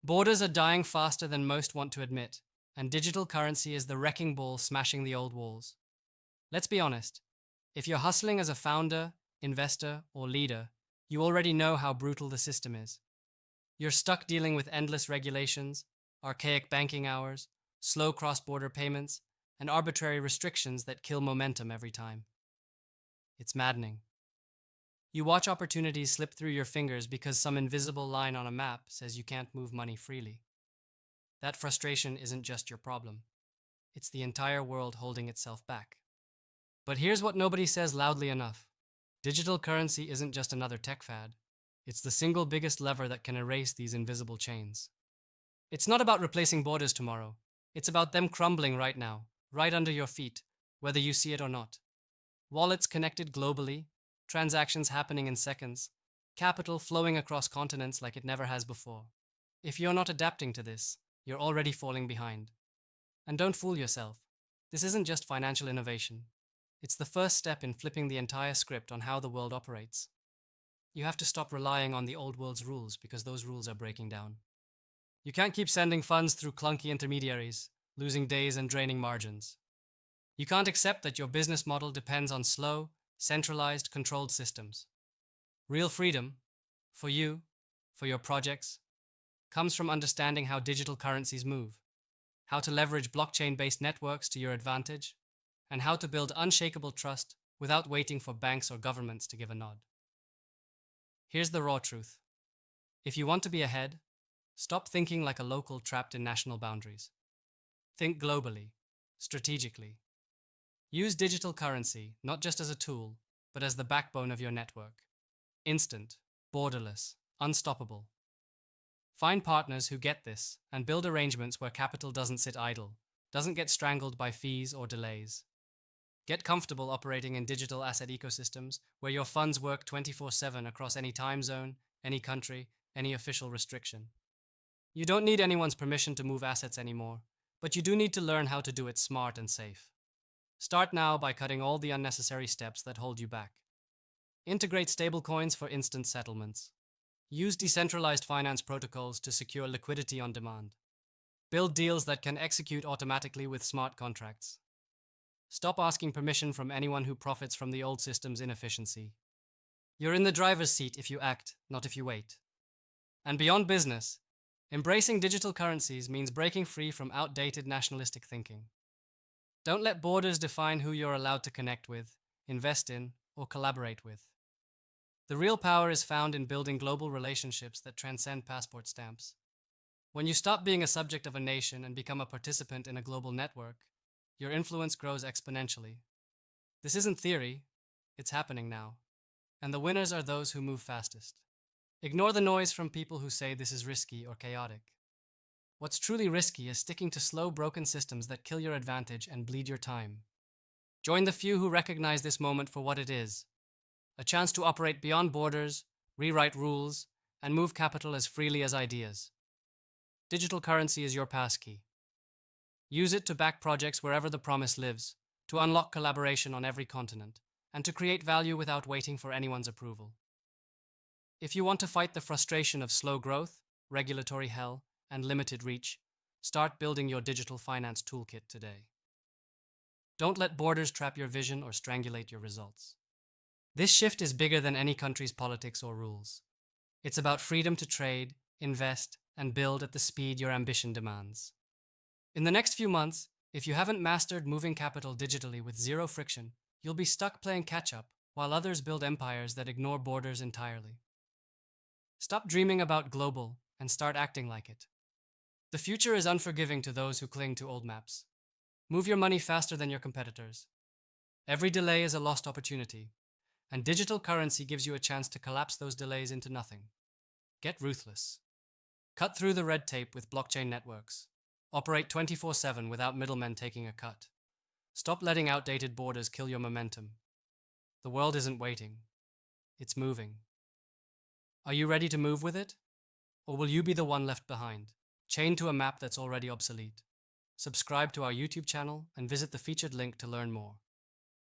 Borders are dying faster than most want to admit, and digital currency is the wrecking ball smashing the old walls. Let's be honest. If you're hustling as a founder, investor, or leader, you already know how brutal the system is. You're stuck dealing with endless regulations, archaic banking hours, slow cross-border payments, and arbitrary restrictions that kill momentum every time. It's maddening. You watch opportunities slip through your fingers because some invisible line on a map says you can't move money freely. That frustration isn't just your problem. It's the entire world holding itself back. But here's what nobody says loudly enough. Digital currency isn't just another tech fad. It's the single biggest lever that can erase these invisible chains. It's not about replacing borders tomorrow. It's about them crumbling right now, right under your feet, whether you see it or not. Wallets connected globally, transactions happening in seconds, capital flowing across continents like it never has before. If you're not adapting to this, you're already falling behind. And don't fool yourself. This isn't just financial innovation. It's the first step in flipping the entire script on how the world operates. You have to stop relying on the old world's rules because those rules are breaking down. You can't keep sending funds through clunky intermediaries, losing days and draining margins. You can't accept that your business model depends on slow, centralized, controlled systems. Real freedom, for you, for your projects, comes from understanding how digital currencies move, how to leverage blockchain-based networks to your advantage, and how to build unshakable trust without waiting for banks or governments to give a nod. Here's the raw truth. If you want to be ahead, stop thinking like a local trapped in national boundaries. Think globally, strategically. Use digital currency not just as a tool, but as the backbone of your network. Instant, borderless, unstoppable. Find partners who get this and build arrangements where capital doesn't sit idle, doesn't get strangled by fees or delays. Get comfortable operating in digital asset ecosystems where your funds work 24/7 across any time zone, any country, any official restriction. You don't need anyone's permission to move assets anymore, but you do need to learn how to do it smart and safe. Start now by cutting all the unnecessary steps that hold you back. Integrate stablecoins for instant settlements. Use decentralized finance protocols to secure liquidity on demand. Build deals that can execute automatically with smart contracts. Stop asking permission from anyone who profits from the old system's inefficiency. You're in the driver's seat if you act, not if you wait. And beyond business, embracing digital currencies means breaking free from outdated nationalistic thinking. Don't let borders define who you're allowed to connect with, invest in, or collaborate with. The real power is found in building global relationships that transcend passport stamps. When you stop being a subject of a nation and become a participant in a global network, your influence grows exponentially. This isn't theory, it's happening now. And the winners are those who move fastest. Ignore the noise from people who say this is risky or chaotic. What's truly risky is sticking to slow, broken systems that kill your advantage and bleed your time. Join the few who recognize this moment for what it is: a chance to operate beyond borders, rewrite rules, and move capital as freely as ideas. Digital currency is your passkey. Use it to back projects wherever the promise lives, to unlock collaboration on every continent, and to create value without waiting for anyone's approval. If you want to fight the frustration of slow growth, regulatory hell, and limited reach, start building your digital finance toolkit today. Don't let borders trap your vision or strangulate your results. This shift is bigger than any country's politics or rules. It's about freedom to trade, invest, and build at the speed your ambition demands. In the next few months, if you haven't mastered moving capital digitally with zero friction, you'll be stuck playing catch-up while others build empires that ignore borders entirely. Stop dreaming about global and start acting like it. The future is unforgiving to those who cling to old maps. Move your money faster than your competitors. Every delay is a lost opportunity, and digital currency gives you a chance to collapse those delays into nothing. Get ruthless. Cut through the red tape with blockchain networks. Operate 24/7 without middlemen taking a cut. Stop letting outdated borders kill your momentum. The world isn't waiting. It's moving. Are you ready to move with it? Or will you be the one left behind, chained to a map that's already obsolete? Subscribe to our YouTube channel and visit the featured link to learn more.